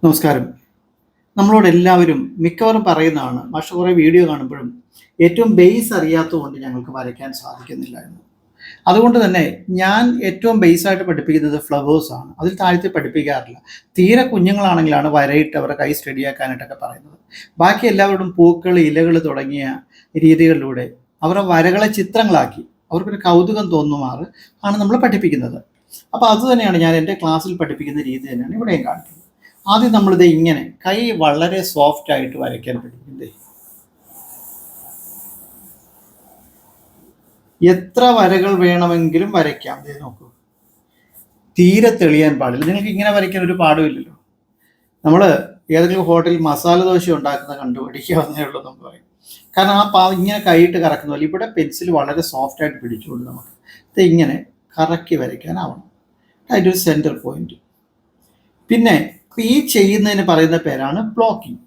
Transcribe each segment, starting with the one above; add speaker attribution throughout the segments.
Speaker 1: നമസ്കാരം. നമ്മളോട് എല്ലാവരും മിക്കവാറും പറയുന്നതാണ്, മാഷ് കുറേ വീഡിയോ കാണുമ്പോഴും ഏറ്റവും ബേസ് അറിയാത്തതുകൊണ്ട് ഞങ്ങൾക്ക് വരയ്ക്കാൻ സാധിക്കുന്നില്ല എന്ന്. അതുകൊണ്ട് തന്നെ ഞാൻ ഏറ്റവും ബേസായിട്ട് പഠിപ്പിക്കുന്നത് ഫ്ലവേഴ്സാണ്. അതിൽ താഴ്ത്തി പഠിപ്പിക്കാറില്ല. തീരെ കുഞ്ഞുങ്ങളാണെങ്കിലാണ് വരയിട്ട് അവരുടെ കൈ സ്റ്റഡിയാക്കാനായിട്ടൊക്കെ പറയുന്നത്. ബാക്കി എല്ലാവരോടും പൂക്കൾ, ഇലകൾ തുടങ്ങിയ രീതികളിലൂടെ അവരുടെ വരകളെ ചിത്രങ്ങളാക്കി അവർക്കൊരു കൗതുകം തോന്നുമാറ് ആണ് നമ്മൾ പഠിപ്പിക്കുന്നത്. അപ്പോൾ അതുതന്നെയാണ് ഞാൻ എൻ്റെ ക്ലാസ്സിൽ പഠിപ്പിക്കുന്ന രീതി തന്നെയാണ് ഇവിടെയും കാണിക്കുന്നത്. ആദ്യം നമ്മളിത് ഇങ്ങനെ കൈ വളരെ സോഫ്റ്റ് ആയിട്ട് വരയ്ക്കാൻ പഠിക്കുന്നത്. എത്ര വരകൾ വേണമെങ്കിലും വരയ്ക്കാം. ഇത് നോക്കൂ, തീരെ തെളിയാൻ പാടില്ല. നിങ്ങൾക്ക് ഇങ്ങനെ വരയ്ക്കാൻ ഒരു പാടുമില്ലല്ലോ. നമ്മൾ ഏതെങ്കിലും ഹോട്ടലിൽ മസാല ദോശ ഉണ്ടാക്കുന്ന കണ്ടുപിടിക്കാവുന്നേ ഉള്ളൂ നമ്മൾ പറയും. കാരണം ആ പാവം ഇങ്ങനെ കൈയിട്ട് കറക്കുന്ന പോലെ ഇവിടെ പെൻസിൽ വളരെ സോഫ്റ്റ് ആയിട്ട് പിടിച്ചുകൊണ്ട് നമുക്ക് ഇത് ഇങ്ങനെ കറക്കി വരയ്ക്കാനാവണം. അതിൻ്റെ ഒരു സെൻറ്റർ പോയിന്റ്. പിന്നെ ഈ ചെയ്യുന്നതിന് പറയുന്ന പേരാണ് ബ്ലോക്കിംഗ്.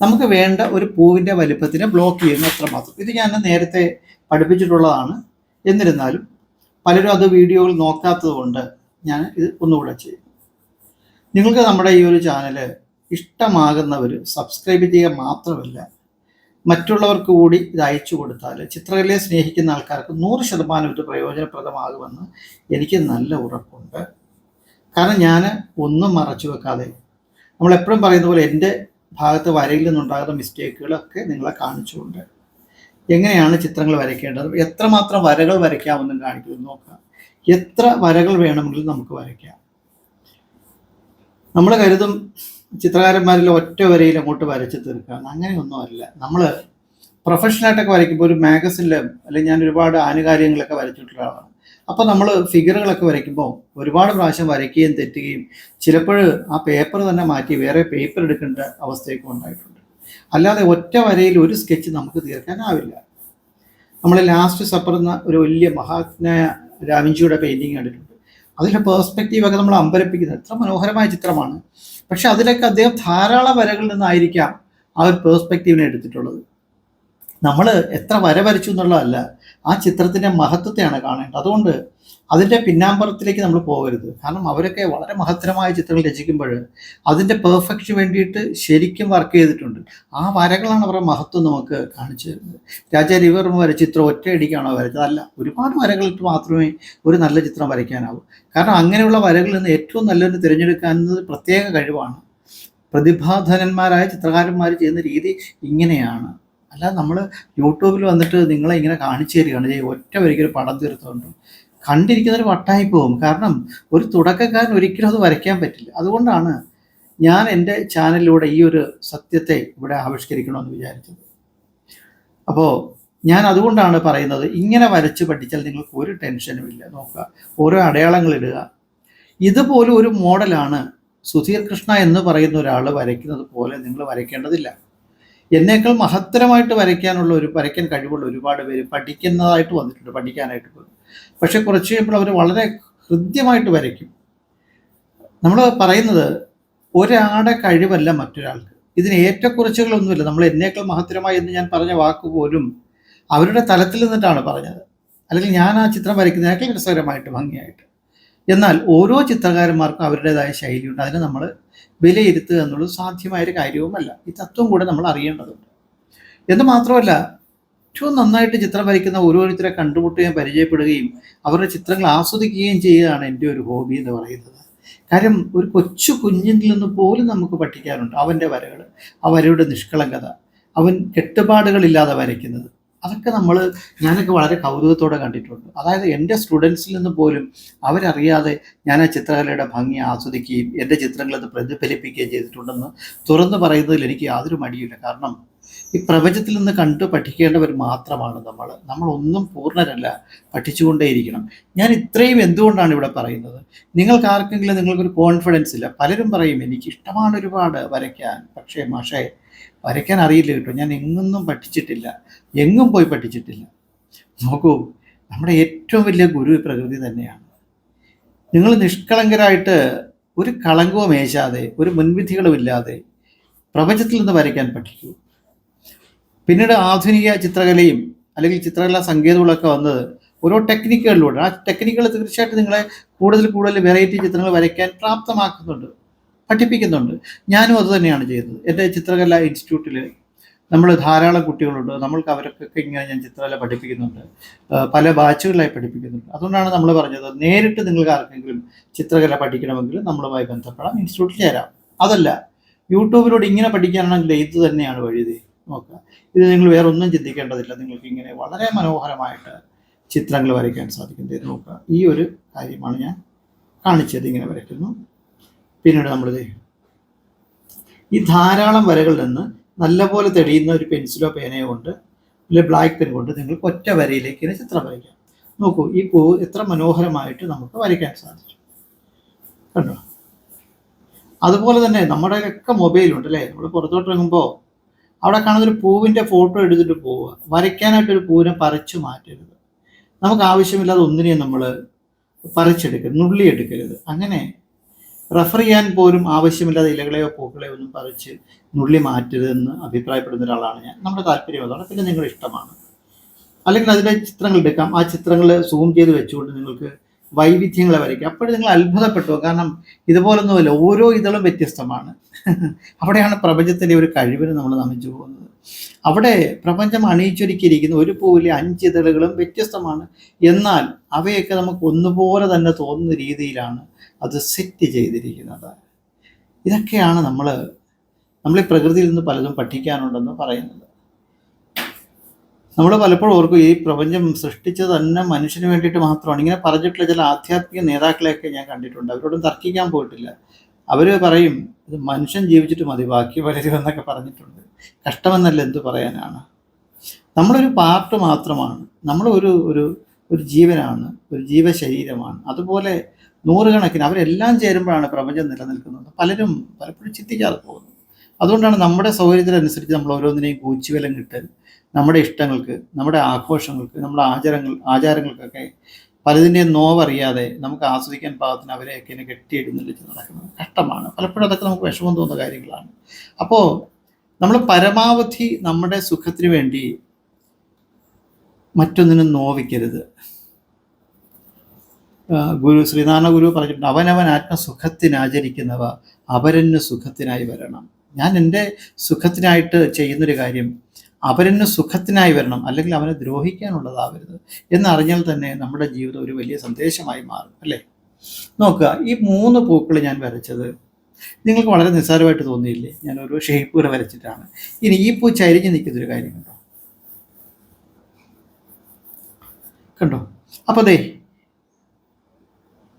Speaker 1: നമുക്ക് വേണ്ട ഒരു പൂവിൻ്റെ വലിപ്പത്തിനെ ബ്ലോക്ക് ചെയ്യുന്ന അത്രമാത്രം. ഇത് ഞാൻ നേരത്തെ പഠിപ്പിച്ചിട്ടുള്ളതാണ്. എന്നിരുന്നാലും പലരും അത് വീഡിയോകൾ നോക്കാത്തത് കൊണ്ട് ഞാൻ ഇത് ഒന്നുകൂടെ ചെയ്യും. നിങ്ങൾക്ക് നമ്മുടെ ഈ ഒരു ചാനൽ ഇഷ്ടമാകുന്നവർ സബ്സ്ക്രൈബ് ചെയ്യുക മാത്രമല്ല, മറ്റുള്ളവർക്ക് കൂടി ഇത് അയച്ചു കൊടുത്താൽ ചിത്രകലയെ സ്നേഹിക്കുന്ന ആൾക്കാർക്ക് 100% ഇത് പ്രയോജനപ്രദമാകുമെന്ന് എനിക്ക് നല്ല ഉറപ്പുണ്ട്. കാരണം ഞാൻ ഒന്നും മറച്ചു വെക്കാതെ, നമ്മളെപ്പോഴും പറയുന്ന പോലെ എൻ്റെ ഭാഗത്ത് വരയിൽ നിന്നുണ്ടാകുന്ന മിസ്റ്റേക്കുകളൊക്കെ നിങ്ങളെ കാണിച്ചുകൊണ്ട് എങ്ങനെയാണ് ചിത്രങ്ങൾ വരയ്ക്കേണ്ടത്, എത്രമാത്രം വരകൾ വരയ്ക്കാമെന്നും കാണിക്കുന്നത് നോക്കാം. എത്ര വരകൾ വേണമെങ്കിലും നമുക്ക് വരയ്ക്കാം. നമ്മൾ കരുതും ചിത്രകാരന്മാരിൽ ഒറ്റ വരയിൽ അങ്ങോട്ട് വരച്ച് തീർക്കാം. അങ്ങനെയൊന്നുമല്ല. നമ്മൾ പ്രൊഫഷണലായിട്ടൊക്കെ വരയ്ക്കുമ്പോൾ ഒരു മാഗസിനിൽ അല്ലെങ്കിൽ ഞാൻ ഒരുപാട് ആനുകാലികങ്ങളൊക്കെ വരച്ചിട്ടുള്ള ആളാണ്. അപ്പോൾ നമ്മൾ ഫിഗറുകളൊക്കെ വരയ്ക്കുമ്പോൾ ഒരുപാട് പ്രാവശ്യം വരയ്ക്കുകയും തെറ്റുകയും ചിലപ്പോൾ ആ പേപ്പർ തന്നെ മാറ്റി വേറെ പേപ്പർ എടുക്കേണ്ട അവസ്ഥയൊക്കെ ഉണ്ടായിട്ടുണ്ട്. അല്ലാതെ ഒറ്റ വരയിൽ ഒരു സ്കെച്ച് നമുക്ക് തീർക്കാനാവില്ല. നമ്മൾ ലാസ്റ്റ് സപ്പർ എന്ന ഒരു വലിയ മഹാത്മായ രാവിഞ്ചിയുടെ പെയിൻറ്റിങ് കണ്ടിട്ടുണ്ട്. അതിലെ പേഴ്സ്പെക്റ്റീവൊക്കെ നമ്മൾ അമ്പരപ്പിക്കുന്നത് എത്ര മനോഹരമായ ചിത്രമാണ്. പക്ഷെ അതിലൊക്കെ അദ്ദേഹം ധാരാളം വരകളിൽ നിന്നായിരിക്കാം ആ ഒരു പേഴ്സ്പെക്റ്റീവിനെ എടുത്തിട്ടുള്ളത്. നമ്മൾ എത്ര വര വരച്ചു എന്നുള്ളതല്ല, ആ ചിത്രത്തിൻ്റെ മഹത്വത്തെയാണ് കാണേണ്ടത്. അതുകൊണ്ട് അതിൻ്റെ പിന്നാമ്പുറത്തിലേക്ക് നമ്മൾ പോകരുത്. കാരണം അവരൊക്കെ വളരെ മഹത്തരമായ ചിത്രങ്ങൾ രചിക്കുമ്പോൾ അതിൻ്റെ പെർഫെക്ഷന് വേണ്ടിയിട്ട് ശരിക്കും വർക്ക് ചെയ്തിട്ടുണ്ട്. ആ വരകളാണ് അവരുടെ മഹത്വം നമുക്ക് കാണിച്ചു തരുന്നത്. രാജാ രവിവർമ്മ വരച്ച ചിത്രം ഒറ്റയടിക്കാണോ വരച്ചത്? അല്ല, ഒരുപാട് വരകളിട്ട് മാത്രമേ ഒരു നല്ല ചിത്രം വരയ്ക്കാനാവൂ. കാരണം അങ്ങനെയുള്ള വരകളിൽ നിന്ന് ഏറ്റവും നല്ലൊരു തിരഞ്ഞെടുക്കുന്നത് പ്രത്യേക കഴിവാണ്. പ്രതിഭാധനന്മാരായ ചിത്രകാരന്മാർ ചെയ്യുന്ന രീതി ഇങ്ങനെയാണ്. അല്ലാതെ നമ്മൾ യൂട്യൂബിൽ വന്നിട്ട് നിങ്ങളെ ഇങ്ങനെ കാണിച്ചു തരികയാണ് ഒറ്റ വരിക്കൊരു പടം തീർത്തുകൊണ്ട് കണ്ടിരിക്കുന്നവർ വട്ടായി പോകും. കാരണം ഒരു തുടക്കക്കാരൻ ഒരിക്കലും അത് വരയ്ക്കാൻ പറ്റില്ല. അതുകൊണ്ടാണ് ഞാൻ എൻ്റെ ചാനലിലൂടെ ഈ ഒരു സത്യത്തെ ഇവിടെ ആവിഷ്കരിക്കണമെന്ന് വിചാരിച്ചത്. അപ്പോൾ ഞാൻ അതുകൊണ്ടാണ് പറയുന്നത്, ഇങ്ങനെ വരച്ച് പഠിച്ചാൽ നിങ്ങൾക്ക് ഒരു ടെൻഷനും ഇല്ല. നോക്കുക, ഓരോ അടയാളങ്ങൾ ഇടുക. ഇതുപോലെ ഒരു മോഡലാണ് സുധീർ കൃഷ്ണ എന്ന് പറയുന്ന ഒരാൾ വരയ്ക്കുന്നത് പോലെ നിങ്ങൾ വരയ്ക്കേണ്ടതില്ല. എന്നേക്കാൾ മഹത്തരമായിട്ട് വരയ്ക്കാൻ കഴിവുള്ള ഒരുപാട് പേര് പഠിക്കുന്നതായിട്ട് വന്നിട്ടുണ്ട്, പഠിക്കാനായിട്ട് പോലും. പക്ഷെ കുറച്ച് കഴിയുമ്പോൾ അവർ വളരെ ഹൃദ്യമായിട്ട് വരയ്ക്കും. നമ്മൾ പറയുന്നത് ഒരാളുടെ കഴിവല്ല മറ്റൊരാൾക്ക്. ഇതിന് ഏറ്റക്കുറച്ചുകളൊന്നുമില്ല. നമ്മൾ എന്നേക്കാൾ മഹത്തരമായി എന്ന് ഞാൻ പറഞ്ഞ വാക്ക് പോലും അവരുടെ തലത്തിൽ നിന്നിട്ടാണ് പറഞ്ഞത്. അല്ലെങ്കിൽ ഞാൻ ആ ചിത്രം വരയ്ക്കുന്നതിനേക്കാൾ രസകരമായിട്ട്, ഭംഗിയായിട്ട്. എന്നാൽ ഓരോ ചിത്രകാരന്മാർക്കും അവരുടേതായ ശൈലിയുണ്ട്. അതിനെ നമ്മൾ വിലയിരുത്തുക എന്നുള്ളത് സാധ്യമായൊരു കാര്യവുമല്ല. ഈ തത്വം കൂടെ നമ്മൾ അറിയേണ്ടതുണ്ട്. എന്ന് മാത്രമല്ല, ഏറ്റവും നന്നായിട്ട് ചിത്രം വരയ്ക്കുന്ന ഓരോരുത്തരെ കണ്ടുമുട്ടുകയും പരിചയപ്പെടുകയും അവരുടെ ചിത്രങ്ങൾ ആസ്വദിക്കുകയും ചെയ്യുകയാണ് എൻ്റെ ഒരു ഹോബി എന്ന് പറയുന്നത്. കാര്യം ഒരു കൊച്ചു കുഞ്ഞിൽ നിന്ന് പോലും നമുക്ക് പഠിക്കാനുണ്ട്. അവൻ്റെ വരകൾ, ആ വരയുടെ നിഷ്കളങ്കത, അവൻ കെട്ടുപാടുകളില്ലാതെ വരയ്ക്കുന്നത്, അതൊക്കെ ഞാനൊക്കെ വളരെ കൗതുകത്തോടെ കണ്ടിട്ടുണ്ട്. അതായത് എൻ്റെ സ്റ്റുഡൻസിൽ നിന്ന് പോലും അവരറിയാതെ ഞാൻ ആ ചിത്രകലയുടെ ഭംഗി ആസ്വദിക്കുകയും എൻ്റെ ചിത്രങ്ങളത് പ്രതിഫലിപ്പിക്കുകയും ചെയ്തിട്ടുണ്ടെന്ന് തുറന്നു പറയുന്നതിൽ എനിക്ക് യാതൊരു മടിയില്ല. കാരണം ഈ പ്രപഞ്ചത്തിൽ നിന്ന് കണ്ട് പഠിക്കേണ്ടവർ മാത്രമാണ് നമ്മളൊന്നും പൂർണ്ണരല്ല, പഠിച്ചുകൊണ്ടേയിരിക്കണം. ഞാൻ ഇത്രയും എന്തുകൊണ്ടാണ് ഇവിടെ പറയുന്നത്? നിങ്ങൾക്ക് ആർക്കെങ്കിലും നിങ്ങൾക്കൊരു കോൺഫിഡൻസ് ഇല്ല. പലരും പറയും എനിക്കിഷ്ടമാണ് ഒരുപാട് വരയ്ക്കാൻ, പക്ഷേ മാഷേ വരയ്ക്കാൻ അറിയില്ല കേട്ടോ, ഞാൻ എങ്ങൊന്നും പഠിച്ചിട്ടില്ല, എങ്ങും പോയി പഠിച്ചിട്ടില്ല. നോക്കൂ, നമ്മുടെ ഏറ്റവും വലിയ ഗുരു പ്രകൃതി തന്നെയാണ്. നിങ്ങൾ നിഷ്കളങ്കരായിട്ട് ഒരു കളങ്കവും ഏശാതെ, ഒരു മുൻവിധികളും ഇല്ലാതെ പ്രപഞ്ചത്തിൽ നിന്ന് വരയ്ക്കാൻ പഠിക്കൂ. പിന്നീട് ആധുനിക ചിത്രകലയും അല്ലെങ്കിൽ ചിത്രകലാ സങ്കേതങ്ങളൊക്കെ വന്നത് ഓരോ ടെക്നിക്കുകളിലൂടെ. ആ ടെക്നിക്കുകൾ തീർച്ചയായിട്ടും നിങ്ങളെ കൂടുതൽ വെറൈറ്റി ചിത്രങ്ങൾ വരയ്ക്കാൻ പ്രാപ്തമാക്കുന്നുണ്ട്. പഠിപ്പിക്കുന്നുണ്ട്. ഞാനും അത് തന്നെയാണ് ചെയ്തത്. എൻ്റെ ചിത്രകലാ ഇൻസ്റ്റിറ്റ്യൂട്ടിൽ നമ്മൾ ധാരാളം കുട്ടികളുണ്ട്. നമ്മൾക്ക് അവർക്കൊക്കെ ഇങ്ങനെ ഞാൻ ചിത്രകല പഠിപ്പിക്കുന്നുണ്ട്. പല ബാച്ചുകളായി പഠിപ്പിക്കുന്നുണ്ട്. അതുകൊണ്ടാണ് നമ്മൾ പറഞ്ഞത്, നേരിട്ട് നിങ്ങൾക്ക് ആർക്കെങ്കിലും ചിത്രകല പഠിക്കണമെങ്കിൽ നമ്മളുമായി ബന്ധപ്പെടാം, ഇൻസ്റ്റിറ്റ്യൂട്ടിൽ ചേരാം. അതല്ല, യൂട്യൂബിലൂടെ ഇങ്ങനെ പഠിക്കാനാണെങ്കിൽ ഇത് തന്നെയാണ് വഴി. നോക്കുക, ഇത് നിങ്ങൾ വേറെ ഒന്നും ചിന്തിക്കേണ്ടതില്ല. നിങ്ങൾക്ക് ഇങ്ങനെ വളരെ മനോഹരമായിട്ട് ചിത്രങ്ങൾ വരയ്ക്കാൻ സാധിക്കും. ഇത് നോക്കുക, ഈ ഒരു കാര്യമാണ് ഞാൻ കാണിച്ചത്. ഇങ്ങനെ വരയ്ക്കുന്നു. പിന്നീട് നമ്മളിത് ഈ ധാരാളം വരകളിൽ നിന്ന് നല്ലപോലെ തെളിയുന്ന ഒരു പെൻസിലോ പേനയോ കൊണ്ട്, അല്ലെങ്കിൽ ബ്ലാക്ക് പെൻ കൊണ്ട് നിങ്ങൾക്ക് ഒറ്റ വരയിലേക്ക് ഇങ്ങനെ ചിത്രം വരയ്ക്കാം. നോക്കൂ, ഈ പൂവ് എത്ര മനോഹരമായിട്ട് നമുക്ക് വരയ്ക്കാൻ സാധിച്ചു, കണ്ടോ? അതുപോലെ തന്നെ നമ്മുടെയൊക്കെ മൊബൈലുണ്ട് അല്ലേ? നമ്മൾ പുറത്തോട്ട് ഇറങ്ങുമ്പോൾ അവിടെ കാണുന്നൊരു പൂവിൻ്റെ ഫോട്ടോ എടുത്തിട്ട് പോവുക. വരയ്ക്കാനായിട്ടൊരു പൂവിനെ പറിച്ചു മാറ്റരുത്. നമുക്ക് ആവശ്യമില്ലാതെ ഒന്നിനെയും നമ്മൾ പറിച്ചെടുക്കരുത്, നുള്ളിയെടുക്കരുത്. അങ്ങനെ റെഫർ ചെയ്യാൻ പോലും ആവശ്യമില്ലാതെ ഇലകളെയോ പൂക്കളെയോ ഒന്നും പറിച്ച് നുള്ളി മാറ്റരുതെന്ന് അഭിപ്രായപ്പെടുന്ന ഒരാളാണ് ഞാൻ. നമ്മുടെ താല്പര്യം അതാണ്. പിന്നെ നിങ്ങളുടെ ഇഷ്ടമാണ്. അല്ലെങ്കിൽ അതിൻ്റെ ചിത്രങ്ങൾ എടുക്കാം. ആ ചിത്രങ്ങൾ സൂം ചെയ്ത് വെച്ചുകൊണ്ട് നിങ്ങൾക്ക് വൈവിധ്യങ്ങളെ വരയ്ക്കാം. അപ്പോഴും നിങ്ങൾ അത്ഭുതപ്പെട്ടു. കാരണം ഇതുപോലൊന്നുമല്ല, ഓരോ ഇതളും വ്യത്യസ്തമാണ്. അവിടെയാണ് പ്രപഞ്ചത്തിൻ്റെ ഒരു കഴിവിന് നമ്മൾ നമിച്ചു പോകുന്നത്. അവിടെ പ്രപഞ്ചം അണിയിച്ചൊരുക്കിയിരിക്കുന്ന ഒരു പൂവിലെ 5 ഇതളുകളും വ്യത്യസ്തമാണ്. എന്നാൽ അവയൊക്കെ നമുക്ക് ഒന്നുപോലെ തന്നെ തോന്നുന്ന രീതിയിലാണ് അത് സെറ്റ് ചെയ്തിരിക്കുന്നത്. ഇതൊക്കെയാണ് നമ്മൾ ഈ പ്രകൃതിയിൽ നിന്ന് പലതും പഠിക്കാനുണ്ടെന്ന് പറയുന്നത്. നമ്മൾ പലപ്പോഴും ഓർക്കും, ഈ പ്രപഞ്ചം സൃഷ്ടിച്ചത് തന്നെ മനുഷ്യന് വേണ്ടിയിട്ട് മാത്രമാണ്. ഇങ്ങനെ പറഞ്ഞിട്ടുള്ള ചില ആധ്യാത്മിക നേതാക്കളെയൊക്കെ ഞാൻ കണ്ടിട്ടുണ്ട്. അവരോടും തർക്കിക്കാൻ പോയിട്ടില്ല. അവർ പറയും, ഇത് മനുഷ്യൻ ജീവിച്ചിട്ട് മതി, ബാക്കി വളരുമെന്നൊക്കെ പറഞ്ഞിട്ടുണ്ട്. കഷ്ടമെന്നല്ല, എന്ത് പറയാനാണ്. നമ്മളൊരു പാർട്ട് മാത്രമാണ്. നമ്മൾ ഒരു ജീവനാണ്, ഒരു ജീവശരീരമാണ്. അതുപോലെ നൂറുകണക്കിന് അവരെല്ലാം ചേരുമ്പോഴാണ് പ്രപഞ്ചം നിലനിൽക്കുന്നത്. പലപ്പോഴും ചിന്തിക്കാതെ പോകുന്നു. അതുകൊണ്ടാണ് നമ്മുടെ സൗകര്യത്തിനനുസരിച്ച് നമ്മൾ ഓരോന്നിനെയും കൂച്ചുവിലം കിട്ടൽ, നമ്മുടെ ഇഷ്ടങ്ങൾക്ക്, നമ്മുടെ ആഘോഷങ്ങൾക്ക്, നമ്മുടെ ആചാരങ്ങൾക്കൊക്കെ പലതിൻ്റെയും നോവറിയാതെ നമുക്ക് ആസ്വദിക്കാൻ പാകത്തിന് അവരെയൊക്കെ ഇങ്ങനെ കെട്ടിയെഴുന്നള്ളിച്ച് നടക്കുന്നത് കഷ്ടമാണ്. പലപ്പോഴും അതൊക്കെ നമുക്ക് വിഷമം തോന്നുന്ന കാര്യങ്ങളാണ്. അപ്പോൾ നമ്മൾ പരമാവധി നമ്മുടെ സുഖത്തിന് വേണ്ടി മറ്റൊന്നിനും നോവിക്കരുത്. ശ്രീനാരായണ ഗുരു പറഞ്ഞിട്ടുണ്ട്, അവനവൻ ആത്മസുഖത്തിനാചരിക്കുന്നവ അപരന് സുഖത്തിനായി വരണം. ഞാൻ എൻ്റെ സുഖത്തിനായിട്ട് ചെയ്യുന്നൊരു കാര്യം അപരന് സുഖത്തിനായി വരണം, അല്ലെങ്കിൽ അവനെ ദ്രോഹിക്കാനുള്ളതാവരുത് എന്നറിഞ്ഞാൽ തന്നെ നമ്മുടെ ജീവിതം ഒരു വലിയ സന്ദേശമായി മാറും അല്ലേ? നോക്കുക, ഈ 3 പൂക്കൾ ഞാൻ വരച്ചത് നിങ്ങൾക്ക് വളരെ നിസ്സാരമായിട്ട് തോന്നിയില്ലേ? ഞാൻ ഓരോ ഷേപ്പുകൾ വരച്ചിട്ടാണ്. ഇനി ഈ പൂ ചരിഞ്ഞ് നിൽക്കുന്നൊരു കാര്യം കണ്ടോ? അപ്പോൾ ദേ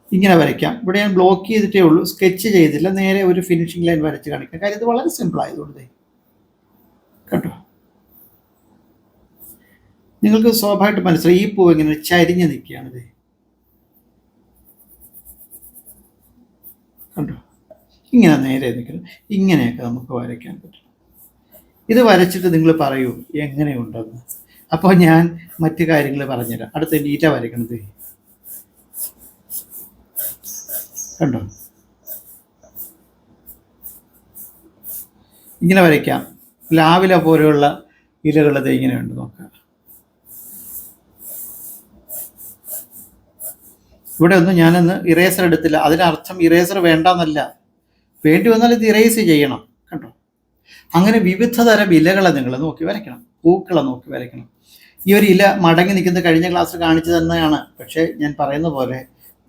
Speaker 1: ഇങ്ങനെ വരയ്ക്കാം. ഇവിടെ ഞാൻ ബ്ലോക്ക് ചെയ്തിട്ടേ ഉള്ളൂ, സ്കെച്ച് ചെയ്തില്ല. നേരെ ഒരു ഫിനിഷിംഗ് ലൈൻ വരച്ച് കാണിക്കാം. കാര്യം ഇത് വളരെ സിമ്പിൾ ആയതുകൊണ്ട് കേട്ടോ, നിങ്ങൾക്ക് സ്വാഭാവികമായിട്ട് മനസ്സിലായി ഈ പൂവ് ഇങ്ങനെ ചരിഞ്ഞ് നിൽക്കുകയാണിത്. കണ്ടോ, ഇങ്ങനെ നേരെ നിൽക്കുന്നത്. ഇങ്ങനെയൊക്കെ നമുക്ക് വരയ്ക്കാൻ പറ്റും. ഇത് വരച്ചിട്ട് നിങ്ങൾ പറയൂ എങ്ങനെയുണ്ടെന്ന്. അപ്പോൾ ഞാൻ മറ്റു കാര്യങ്ങൾ പറഞ്ഞുതരാം. അടുത്ത നീറ്റ വരയ്ക്കണത് കണ്ടോ, ഇങ്ങനെ വരയ്ക്കാം. പ്ലാവില പോലെയുള്ള ഇലകളത് ഇങ്ങനെയുണ്ട്, നോക്കാം. ഇവിടെ ഒന്നും ഞാനൊന്ന് ഇറേസർ എടുത്തില്ല. അതിനർത്ഥം ഇറേസർ വേണ്ടെന്നല്ല, വേണ്ടി വന്നാൽ ഇത് ഇറേസ് ചെയ്യണം. കണ്ടോ, അങ്ങനെ വിവിധ തരം ഇലകളെ നിങ്ങൾ നോക്കി വരയ്ക്കണം, പൂക്കളെ നോക്കി വരയ്ക്കണം. ഈ ഒരു ഇല മടങ്ങി നിൽക്കുന്നത് കഴിഞ്ഞ ക്ലാസ്സിൽ കാണിച്ചു തന്നെയാണ്. പക്ഷേ ഞാൻ പറയുന്ന പോലെ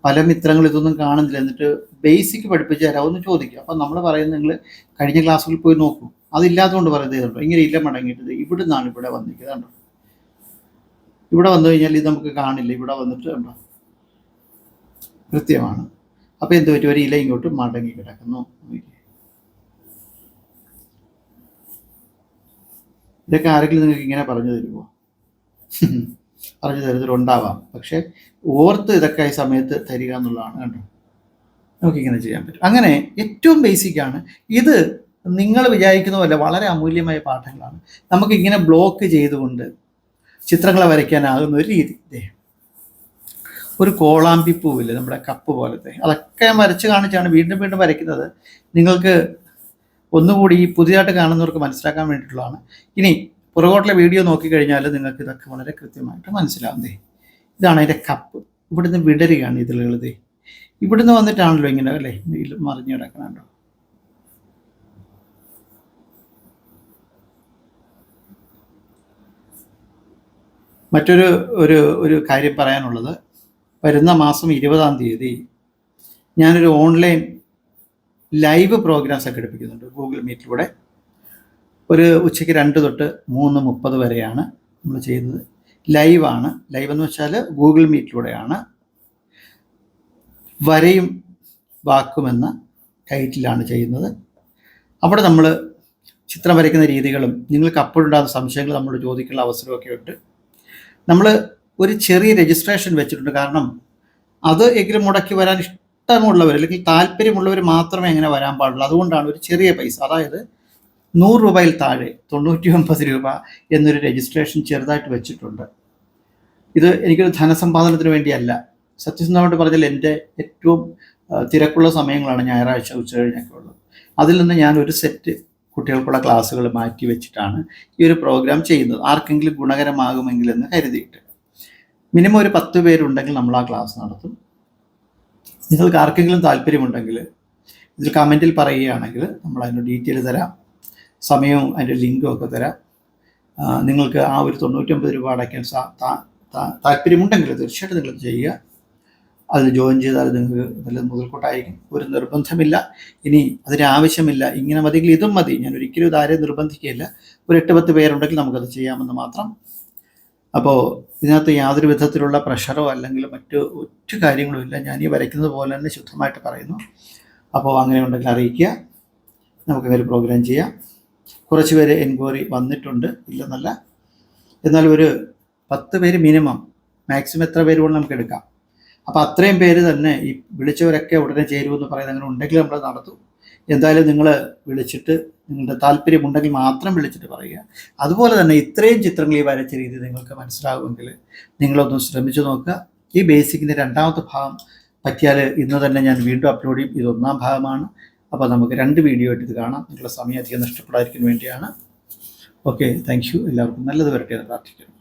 Speaker 1: പല മിത്രങ്ങൾ ഇതൊന്നും കാണുന്നില്ല. എന്നിട്ട് ബേസിക് പഠിപ്പിച്ച് തരാമെന്ന് ചോദിക്കും. അപ്പം നമ്മൾ പറയുന്നത് നിങ്ങൾ കഴിഞ്ഞ ക്ലാസ്സുകളിൽ പോയി നോക്കും. അതില്ലാത്തതുകൊണ്ട് പറയുന്നത് കേട്ടോ, ഇങ്ങനെ ഇല മടങ്ങിയിട്ട് ഇവിടെ നിന്നാണ് ഇവിടെ വന്നിരിക്കുന്നത് കണ്ടോ. ഇവിടെ വന്നു കഴിഞ്ഞാൽ ഇത് നമുക്ക് കാണില്ല. ഇവിടെ വന്നിട്ട് കണ്ടോ കൃത്യമാണ്. അപ്പോൾ എന്ത് പറ്റും, ഒരു ഇല ഇങ്ങോട്ട് മടങ്ങി കിടക്കുന്നു. ഇതൊക്കെ ആരെങ്കിലും നിങ്ങൾക്ക് ഇങ്ങനെ പറഞ്ഞു തരുമോ? പറഞ്ഞു തരുന്നവരുണ്ടാവാം. പക്ഷെ ഓർത്ത് ഇതൊക്കെ ഈ സമയത്ത് തരിക എന്നുള്ളതാണ് കണ്ടോ. നമുക്കിങ്ങനെ ചെയ്യാൻ പറ്റും. അങ്ങനെ ഏറ്റവും ബേസിക്കാണ് ഇത്. നിങ്ങൾ വിചാരിക്കുന്ന പോലെ വളരെ അമൂല്യമായ പാഠങ്ങളാണ്. നമുക്കിങ്ങനെ ബ്ലോക്ക് ചെയ്തുകൊണ്ട് ചിത്രങ്ങളെ വരയ്ക്കാനാകുന്ന ഒരു രീതി. ഒരു കോളാമ്പിപ്പൂവില്ലേ, നമ്മുടെ കപ്പ് പോലത്തെ, അതൊക്കെ ഞാൻ വരച്ച് കാണിച്ചാണ് വീണ്ടും വീണ്ടും വരയ്ക്കുന്നത്. നിങ്ങൾക്ക് ഒന്നുകൂടി ഈ പുതിയതായിട്ട് കാണുന്നവർക്ക് മനസ്സിലാക്കാൻ വേണ്ടിയിട്ടുള്ളതാണ്. ഇനി പുറകോട്ടുള്ള വീഡിയോ നോക്കിക്കഴിഞ്ഞാൽ നിങ്ങൾക്ക് ഇതൊക്കെ വളരെ കൃത്യമായിട്ട് മനസ്സിലാവുന്നേ. ഇതാണ് അതിൻ്റെ കപ്പ്. ഇവിടുന്ന് വിടരുകയാണ് ഇതിലുള്ളത്. ഇവിടുന്ന് വന്നിട്ടാണല്ലോ ഇങ്ങനെ അല്ലേ മറിഞ്ഞ് കിടക്കണുണ്ടോ. മറ്റൊരു ഒരു ഒരു കാര്യം പറയാനുള്ളത്, വരുന്ന മാസം 20-ാം തീയതി ഞാനൊരു ഓൺലൈൻ ലൈവ് പ്രോഗ്രാം സംഘടിപ്പിക്കുന്നുണ്ട് ഗൂഗിൾ മീറ്റിലൂടെ. ഒരു ഉച്ചയ്ക്ക് 2 തൊട്ട് 3:30 വരെയാണ് നമ്മൾ ചെയ്യുന്നത്. ലൈവാണ്. ലൈവ് എന്ന് വെച്ചാൽ ഗൂഗിൾ മീറ്റിലൂടെയാണ്. വരയും വാക്കുമെന്ന ടൈറ്റിലാണ് ചെയ്യുന്നത്. അവിടെ നമ്മൾ ചിത്രം വരയ്ക്കുന്ന രീതികളും നിങ്ങൾക്ക് അപ്പോഴുണ്ടാകുന്ന സംശയങ്ങൾ നമ്മൾ ചോദിക്കാനുള്ള അവസരമൊക്കെ ഉണ്ട്. നമ്മൾ ഒരു ചെറിയ രജിസ്ട്രേഷൻ വെച്ചിട്ടുണ്ട്. കാരണം അത് എങ്കിലും മുടക്കി വരാൻ ഇഷ്ടമുള്ളവർ അല്ലെങ്കിൽ താല്പര്യമുള്ളവർ മാത്രമേ അങ്ങനെ വരാൻ പാടുള്ളൂ. അതുകൊണ്ടാണ് ഒരു ചെറിയ പൈസ, അതായത് 100 രൂപയിൽ താഴെ 99 രൂപ എന്നൊരു രജിസ്ട്രേഷൻ ചെറുതായിട്ട് വെച്ചിട്ടുണ്ട്. ഇത് എനിക്കൊരു ധനസമ്പാദനത്തിന് വേണ്ടിയല്ല. സത്യസന്ധമായിട്ട് പറഞ്ഞാൽ എൻ്റെ ഏറ്റവും തിരക്കുള്ള സമയങ്ങളാണ് ഞായറാഴ്ച ഉച്ച കഴിഞ്ഞൊക്കെ ഉള്ളത്. അതിൽ നിന്ന് ഞാൻ ഒരു സെറ്റ് കുട്ടികൾക്കുള്ള ക്ലാസ്സുകൾ മാറ്റി വെച്ചിട്ടാണ് ഈ ഒരു പ്രോഗ്രാം ചെയ്യുന്നത്, ആർക്കെങ്കിലും ഗുണകരമാകുമെങ്കിലെന്ന് കരുതിയിട്ട്. മിനിമം ഒരു 10 പേരുണ്ടെങ്കിൽ നമ്മൾ ആ ക്ലാസ് നടത്തും. നിങ്ങൾക്ക് ആർക്കെങ്കിലും താല്പര്യമുണ്ടെങ്കിൽ ഇതിൽ കമൻറ്റിൽ പറയുകയാണെങ്കിൽ നമ്മൾ അതിൻ്റെ ഡീറ്റെയിൽ തരാം, സമയവും അതിൻ്റെ ലിങ്കും ഒക്കെ തരാം. നിങ്ങൾക്ക് ആ ഒരു 99 രൂപ അടയ്ക്കാൻ താല്പര്യമുണ്ടെങ്കിൽ തീർച്ചയായിട്ടും നിങ്ങൾ ചെയ്യുക. അതിൽ ജോയിൻ ചെയ്താൽ നിങ്ങൾക്ക് നല്ല മുതൽക്കൂട്ടായിരിക്കും. ഒരു നിർബന്ധമില്ല, ഇനി അതിന് ആവശ്യമില്ല, ഇങ്ങനെ മതിയെങ്കിൽ ഇതും മതി. ഞാൻ ഒരിക്കലും ഇതാരെയും നിർബന്ധിക്കുകയില്ല. ഒരു 8-10 പേരുണ്ടെങ്കിൽ നമുക്കത് ചെയ്യാമെന്ന് മാത്രം. അപ്പോൾ ഇതിനകത്ത് യാതൊരു വിധത്തിലുള്ള പ്രഷറോ അല്ലെങ്കിൽ ഒറ്റ കാര്യങ്ങളും ഇല്ല. ഞാൻ ഈ വരയ്ക്കുന്നത് പോലെ തന്നെ ശുദ്ധമായിട്ട് പറയുന്നു. അപ്പോൾ അങ്ങനെ ഉണ്ടെങ്കിൽ അറിയിക്കുക, നമുക്കങ്ങനെ പ്രോഗ്രാം ചെയ്യാം. കുറച്ച് പേര് എൻക്വയറി വന്നിട്ടുണ്ട്, ഇല്ലെന്നല്ല. എന്നാൽ ഒരു 10 പേര് മിനിമം, മാക്സിമം എത്ര പേര് കൊണ്ട് നമുക്ക് എടുക്കാം. അപ്പോൾ അത്രയും പേര് തന്നെ ഈ വിളിച്ചവരൊക്കെ ഉടനെ ചേരുമെന്ന് പറയുന്നത് അങ്ങനെ ഉണ്ടെങ്കിൽ നമ്മൾ നടത്തും. എന്തായാലും നിങ്ങൾ വിളിച്ചിട്ട് നിങ്ങളുടെ താല്പര്യമുണ്ടെങ്കിൽ മാത്രം വിളിച്ചിട്ട് പറയുക. അതുപോലെ തന്നെ ഇത്രയും ചിത്രങ്ങൾ ഈ വരച്ച രീതി നിങ്ങൾക്ക് മനസ്സിലാകുമെങ്കിൽ നിങ്ങളൊന്ന് ശ്രമിച്ചു നോക്കുക. ഈ ബേസിക്കിൻ്റെ 2ാമത്തെ ഭാഗം പറ്റിയാൽ ഇന്ന് തന്നെ ഞാൻ വീണ്ടും അപ്ലോഡ് ചെയ്യും. ഇത് 1ാം ഭാഗമാണ്. അപ്പോൾ നമുക്ക് 2 വീഡിയോ ആയിട്ട് ഇത് കാണാം. നിങ്ങളുടെ സമയം അധികം നഷ്ടപ്പെടാതിരിക്കാൻ വേണ്ടിയാണ്. Okay, thank you. എല്ലാവർക്കും നല്ലത് വരട്ടെ എന്ന് പ്രാർത്ഥിക്കുന്നു.